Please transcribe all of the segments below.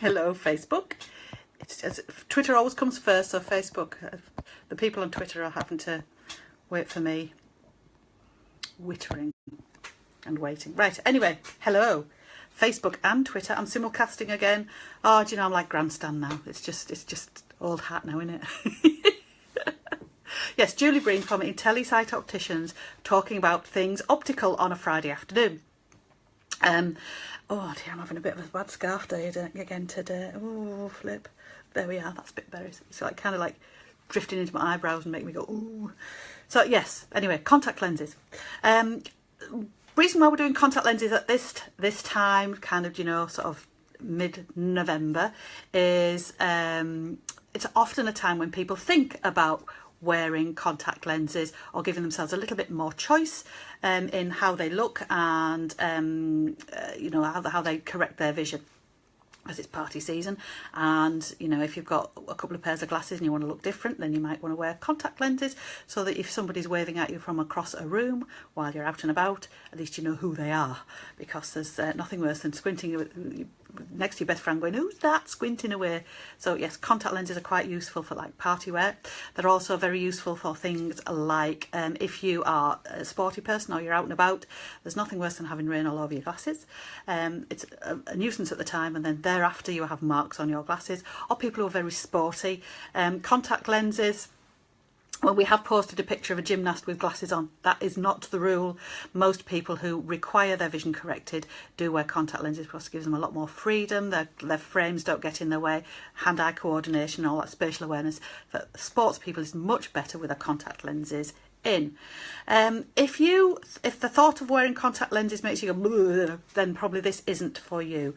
Hello, Facebook. Twitter always comes first, so Facebook, the people on Twitter are having to wait for me, wittering and waiting. Right, anyway, hello. Facebook and Twitter. I'm simulcasting again. Oh, do you know, I'm like grandstand now. It's just old hat now, isn't it? Yes, Julie Breen from IntelliSight Opticians, talking about things optical on a Friday afternoon. Oh dear, I'm having a bit of a bad scarf day again today. Oh, flip. There we are, that's a bit better. It's like kind of like drifting into my eyebrows and making me go, ooh. So yes, anyway, contact lenses. Reason why we're doing contact lenses at this time, kind of, you know, sort of mid-November, is it's often a time when people think about wearing contact lenses or giving themselves a little bit more choice in how they look and you know, how they correct their vision, as it's party season. And you know, if you've got a couple of pairs of glasses and you want to look different, then you might want to wear contact lenses, so that if somebody's waving at you from across a room while you're out and about, at least you know who they are, because there's nothing worse than squinting next to your best friend going, who's that, squinting away. So yes, contact lenses are quite useful for like party wear. They're also very useful for things like if you are a sporty person or you're out and about, there's nothing worse than having rain all over your glasses. It's a nuisance at the time, and then thereafter you have marks on your glasses. Or people who are very sporty. Contact lenses, well, we have posted a picture of a gymnast with glasses on. That is not the rule. Most people who require their vision corrected do wear contact lenses, because it gives them a lot more freedom. Their frames don't get in their way. Hand-eye coordination, all that spatial awareness. For sports people, is much better with their contact lenses in. If the thought of wearing contact lenses makes you go, then probably this isn't for you.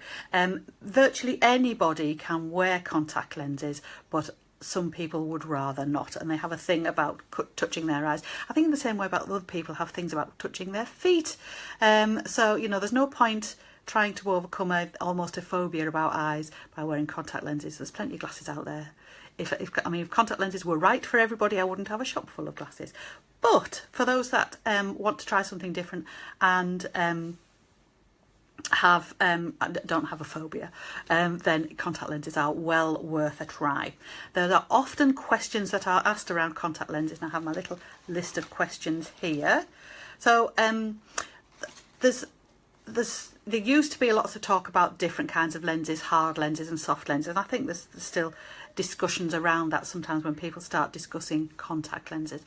Virtually anybody can wear contact lenses, but some people would rather not, and they have a thing about touching their eyes. I think in the same way about other people have things about touching their feet. So, you know, there's no point trying to overcome almost a phobia about eyes by wearing contact lenses. There's plenty of glasses out there. If contact lenses were right for everybody, I wouldn't have a shop full of glasses. But for those that want to try something different and don't have a phobia, then contact lenses are well worth a try. There are often questions that are asked around contact lenses, and I have my little list of questions here. So there used to be lots of talk about different kinds of lenses, hard lenses and soft lenses, and I think there's still discussions around that sometimes when people start discussing contact lenses.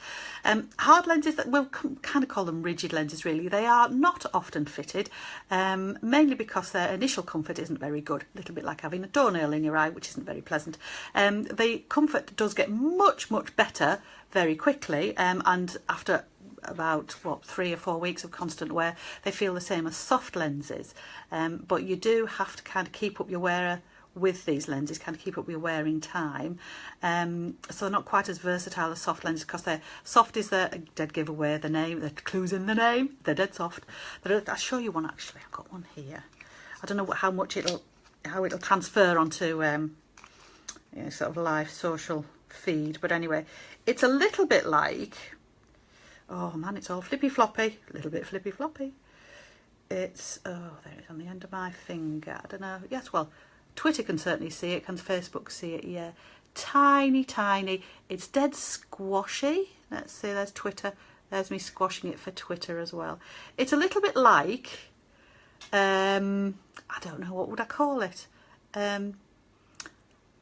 Hard lenses, that we'll kind of call them rigid lenses really, they are not often fitted, mainly because their initial comfort isn't very good, a little bit like having a toenail in your eye, which isn't very pleasant. The comfort does get much better very quickly, and after about 3 or 4 weeks of constant wear, they feel the same as soft lenses, but you do have to kind of keep up your wear with these lenses, kind of keep up your wearing time. So they're not quite as versatile as soft lenses, because they're soft is the dead giveaway, the name, the clues in the name, they're dead soft. I'll show you one actually, I've got one here. I don't know how it'll transfer onto sort of live social feed, but anyway, it's a little bit like, oh man, it's all flippy floppy, a little bit flippy floppy. It's, oh, there it's on the end of my finger. I don't know. Yes, well, Twitter can certainly see it. Can Facebook see it? Yeah. Tiny. It's dead squashy. Let's see, there's Twitter. There's me squashing it for Twitter as well. It's a little bit like, I don't know, what would I call it?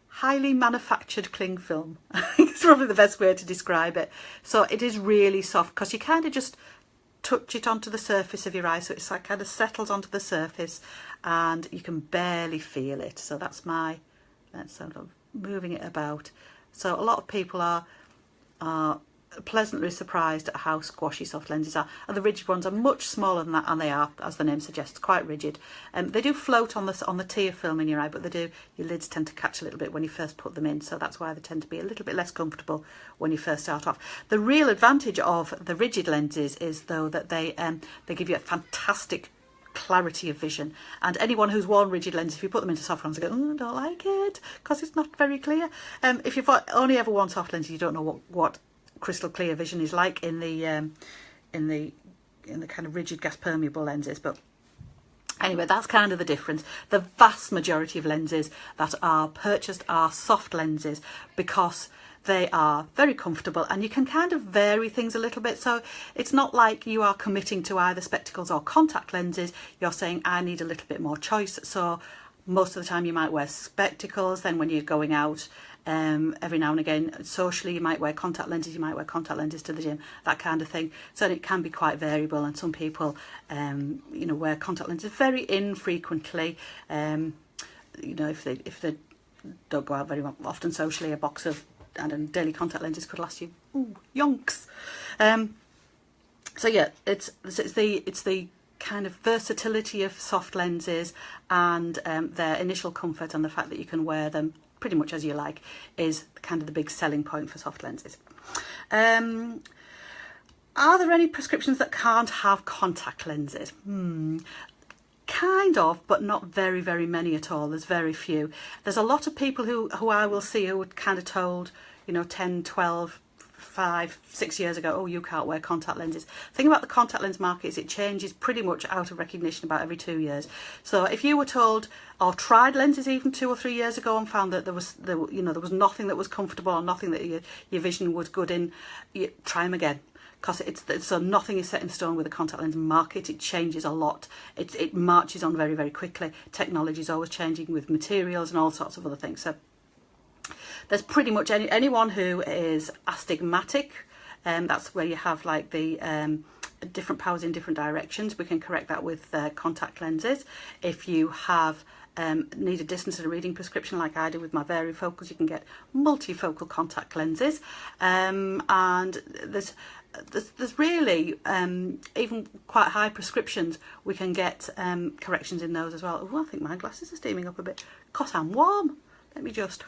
Highly manufactured cling film. It's probably the best way to describe it. So it is really soft, because you kind of just touch it onto the surface of your eye, so it's like kind of settles onto the surface and you can barely feel it. So that's sort of moving it about. So a lot of people are pleasantly surprised at how squashy soft lenses are, and the rigid ones are much smaller than that, and they are, as the name suggests, quite rigid. They do float on the tear film in your eye, but your lids tend to catch a little bit when you first put them in, so that's why they tend to be a little bit less comfortable when you first start off. The real advantage of the rigid lenses is, though, that they give you a fantastic clarity of vision, and anyone who's worn rigid lenses, if you put them into soft ones, they go, I don't like it, because it's not very clear. If you've only ever worn soft lenses, you don't know what crystal clear vision is like in the kind of rigid gas permeable lenses. But Anyway, that's kind of the difference. The vast majority of lenses that are purchased are soft lenses because they are very comfortable and you can kind of vary things a little bit. So it's not like you are committing to either spectacles or contact lenses. You're saying, I need a little bit more choice. So most of the time you might wear spectacles. Then when you're going out, every now and again, socially, you might wear contact lenses. You might wear contact lenses to the gym, that kind of thing. So it can be quite variable. And some people, you know, wear contact lenses very infrequently. You know, if they don't go out very often socially, a box of daily contact lenses could last you yonks. So yeah, it's the kind of versatility of soft lenses and their initial comfort and the fact that you can wear them pretty much as you like is kind of the big selling point for soft lenses. Are there any prescriptions that can't have contact lenses? Kind of, but not very, very many at all. There's very few. There's a lot of people who I will see who were kind of told, you know, 10, 12, 5, 6 years ago, oh, you can't wear contact lenses. The thing about the contact lens market is it changes pretty much out of recognition about every 2 years. So if you were told or tried lenses even 2 or 3 years ago and found that there was nothing that was comfortable or nothing that your vision was good in, try them again. Because so nothing is set in stone with the contact lens market. It changes a lot. It marches on very, very quickly. Technology is always changing with materials and all sorts of other things. So there's pretty much anyone who is astigmatic, that's where you have like the different powers in different directions. We can correct that with contact lenses. If you have need a distance and a reading prescription like I do with my varifocals, you can get multifocal contact lenses. And there's really even quite high prescriptions, we can get corrections in those as well. Oh, I think my glasses are steaming up a bit because I'm warm. Let me just,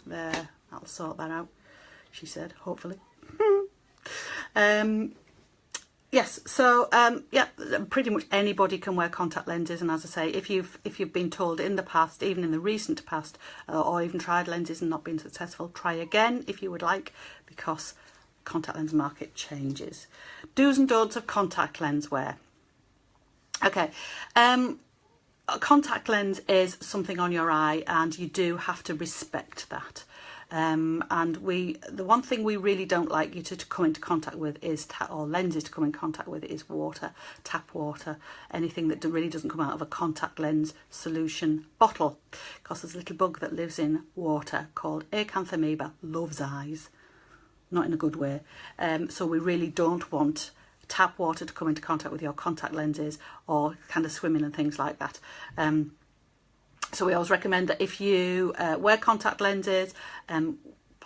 there, I'll sort that out, she said, hopefully. Yes, so yeah, pretty much anybody can wear contact lenses, and as I say, if you've been told in the past, even in the recent past, or even tried lenses and not been successful, try again if you would like, because contact lens market changes. Do's and don'ts of contact lens wear. Okay, a contact lens is something on your eye, and you do have to respect that. And the one thing we really don't like you to come into contact with is, or lenses to come in contact with, is water, tap water, anything that really doesn't come out of a contact lens solution bottle, because there's a little bug that lives in water called acanthamoeba, loves eyes, not in a good way. So we really don't want tap water to come into contact with your contact lenses or kind of swimming and things like that. So we always recommend that if you wear contact lenses,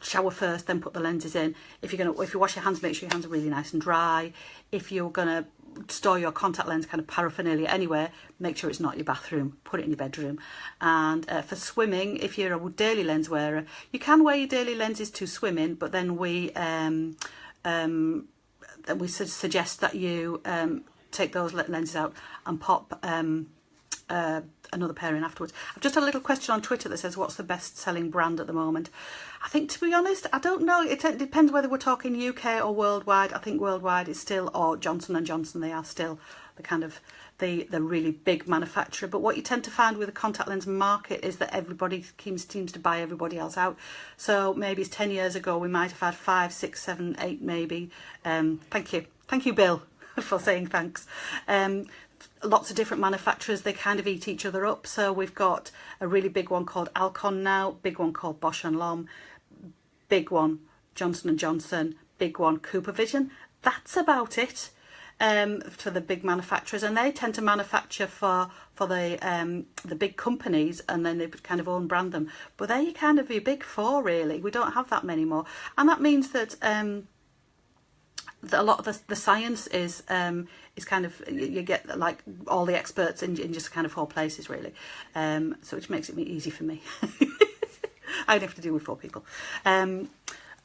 shower first, then put the lenses in. If you wash your hands, make sure your hands are really nice and dry. If you're gonna store your contact lens kind of paraphernalia anywhere, make sure it's not your bathroom. Put it in your bedroom. And for swimming, if you're a daily lens wearer, you can wear your daily lenses to swim in, but then we suggest that you take those lenses out and pop another pair in afterwards. I've just had a little question on Twitter that says, what's the best selling brand at the moment? I think, to be honest, I don't know. It depends whether we're talking UK or worldwide. I think worldwide is still, or Johnson & Johnson, they are still the kind of the really big manufacturer. But what you tend to find with the contact lens market is that everybody seems to buy everybody else out. So maybe 10 years ago we might have had 5, 6, 7, 8 maybe. Thank you Bill for saying thanks. Lots of different manufacturers, they kind of eat each other up. So we've got a really big one called Alcon now, big one called Bausch & Lomb, big one Johnson & Johnson, big one Cooper Vision. That's about it for the big manufacturers, and they tend to manufacture for the big companies, and then they kind of own brand them. But they're kind of your big four, really. We don't have that many more, and that means that a lot of the science is kind of, you get like all the experts in just kind of 4 places, really, so which makes it easy for me. I don't have to deal with 4 people.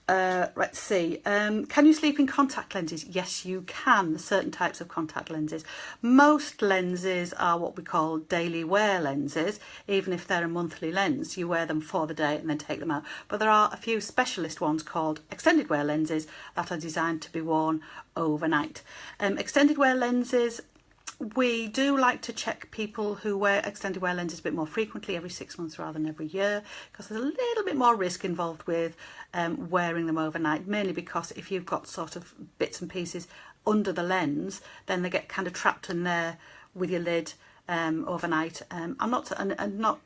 Let's see. Can you sleep in contact lenses? Yes, you can. Certain types of contact lenses. Most lenses are what we call daily wear lenses. Even if they're a monthly lens, you wear them for the day and then take them out. But there are a few specialist ones called extended wear lenses that are designed to be worn overnight. Extended wear lenses, We do like to check people who wear extended wear lenses a bit more frequently, every 6 months rather than every year, because there's a little bit more risk involved with wearing them overnight, mainly because if you've got sort of bits and pieces under the lens, then they get kind of trapped in there with your lid overnight. I'm not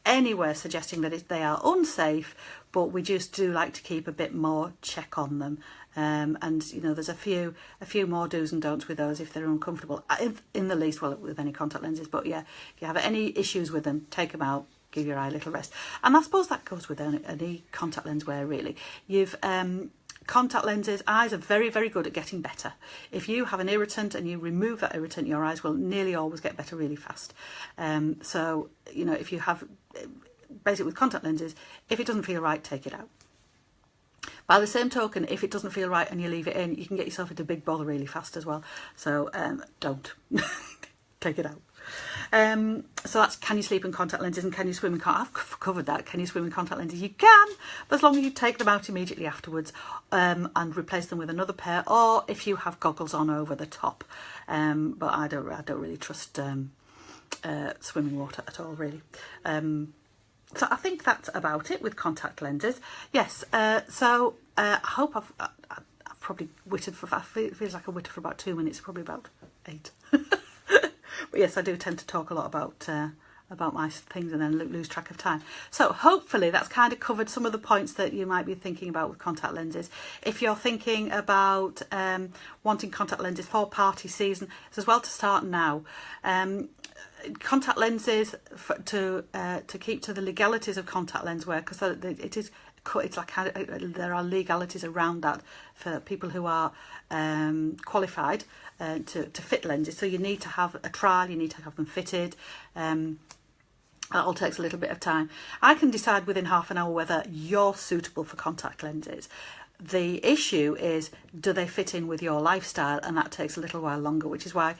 anywhere suggesting that they are unsafe, but we just do like to keep a bit more check on them. And you know, there's a few more do's and don'ts with those if they're uncomfortable, in the least, well, with any contact lenses. But yeah, if you have any issues with them, take them out, give your eye a little rest. And I suppose that goes with any contact lens wear, really. You've contact lenses, eyes are very, very good at getting better. If you have an irritant and you remove that irritant, your eyes will nearly always get better really fast. So, you know, if you have, basically with contact lenses, if it doesn't feel right, take it out. By the same token, if it doesn't feel right and you leave it in, you can get yourself into big bother really fast as well. So don't take it out. So that's, can you sleep in contact lenses and can you swim in I've covered that. Can you swim in contact lenses? You can, but as long as you take them out immediately afterwards and replace them with another pair, or if you have goggles on over the top. But I don't really trust swimming water at all, really. So I think that's about it with contact lenses. Yes, so I hope I've probably witted for, it feels like I witted for about 2 minutes, probably about 8. But yes, I do tend to talk a lot about my things and then lose track of time. So hopefully that's kind of covered some of the points that you might be thinking about with contact lenses. If you're thinking about wanting contact lenses for party season, it's as well to start now. Contact lenses to keep to the legalities of contact lens wear, because it's like there are legalities around that for people who are qualified to fit lenses. So you need to have a trial, you need to have them fitted. That all takes a little bit of time. I can decide within half an hour whether you're suitable for contact lenses. The issue is, do they fit in with your lifestyle? And that takes a little while longer, which is why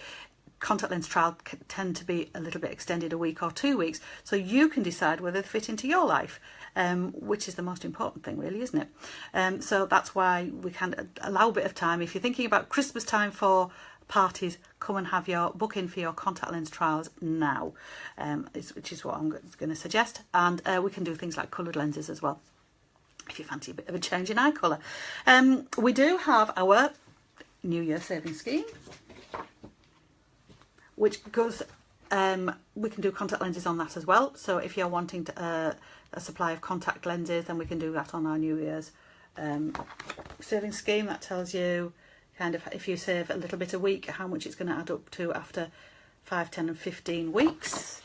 contact lens trials tend to be a little bit extended, a week or 2 weeks, so you can decide whether they fit into your life, which is the most important thing, really, isn't it? So that's why we can allow a bit of time. If you're thinking about Christmas time for parties, come and have your book in for your contact lens trials now, which is what I'm going to suggest. And we can do things like coloured lenses as well, if you fancy a bit of a change in eye colour. We do have our New Year savings scheme, which goes, we can do contact lenses on that as well. So if you're wanting a supply of contact lenses, then we can do that on our New Year's savings scheme. That tells you kind of, if you save a little bit a week, how much it's going to add up to after 5, 10 and 15 weeks.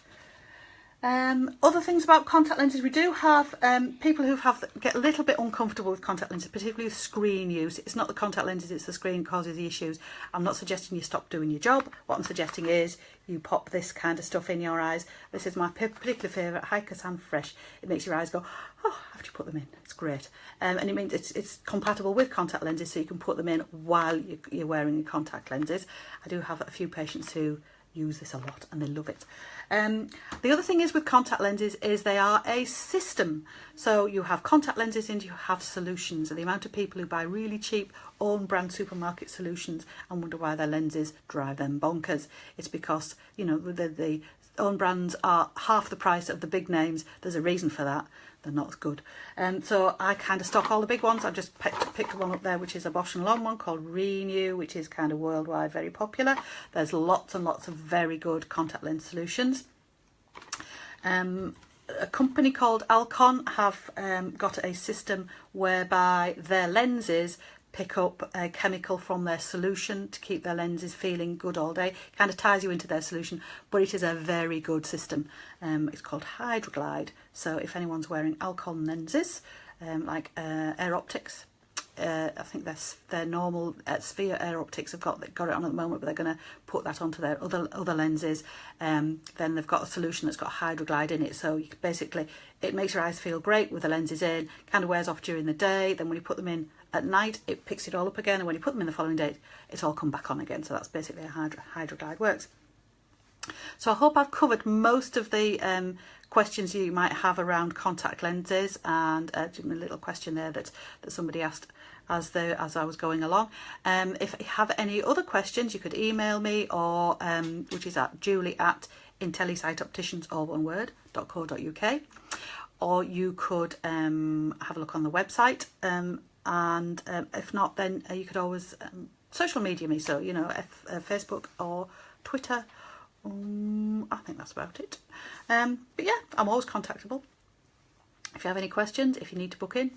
Other things about contact lenses, we do have people who get a little bit uncomfortable with contact lenses, particularly with screen use. It's not the contact lenses, it's the screen that causes the issues. I'm not suggesting you stop doing your job. What I'm suggesting is you pop this kind of stuff in your eyes. This is my particular favourite, Hycosan Fresh. It makes your eyes go, oh, after you put them in. It's great. And it means it's compatible with contact lenses, so you can put them in while you're wearing your contact lenses. I do have a few patients who use this a lot and they love it. The other thing is with contact lenses is they are a system. So you have contact lenses and you have solutions, and the amount of people who buy really cheap own brand supermarket solutions and wonder why their lenses drive them bonkers. It's because, you know, the own brands are half the price of the big names. There's a reason for that. They're not as good. So I kind of stock all the big ones. I've just picked one up there, which is a Bosch & Lomb one called Renew, which is kind of worldwide very popular. There's lots and lots of very good contact lens solutions. A company called Alcon have got a system whereby their lenses pick up a chemical from their solution to keep their lenses feeling good all day. Kind of ties you into their solution, but it is a very good system. It's called Hydroglide. So if anyone's wearing Alcon lenses, like Air Optics, I think their normal Sphere Air Optics have got it on at the moment, but they're going to put that onto their other lenses. Then they've got a solution that's got Hydroglide in it, so you can basically, it makes your eyes feel great with the lenses in, kind of wears off during the day, then when you put them in at night it picks it all up again, and when you put them in the following day it's all come back on again. So that's basically how Hydroglide works. So I hope I've covered most of the questions you might have around contact lenses, and a little question there that somebody asked as I was going along. If you have any other questions, you could email me, or which is at julie@IntellisightOpticians, all one word, .co.uk, or you could have a look on the website, and if not, then you could always social media me, so Facebook or Twitter. I think that's about it. But yeah, I'm always contactable. If you have any questions, if you need to book in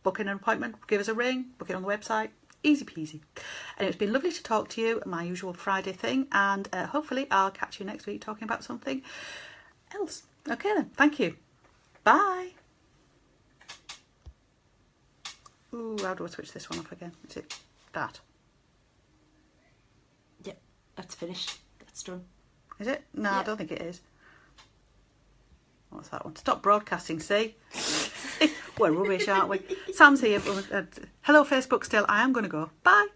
an appointment, give us a ring, book it on the website, easy peasy. And it's been lovely to talk to you, my usual Friday thing, and hopefully I'll catch you next week talking about something else. Okay then, thank you. Bye. Ooh, how do I switch this one off again? Is it that? Yep, that's finished. That's done. Is it? No, Yeah. I don't think it is. What's that one? Stop broadcasting, see? We're rubbish, aren't we? Sam's here. Hello, Facebook still. I am going to go. Bye.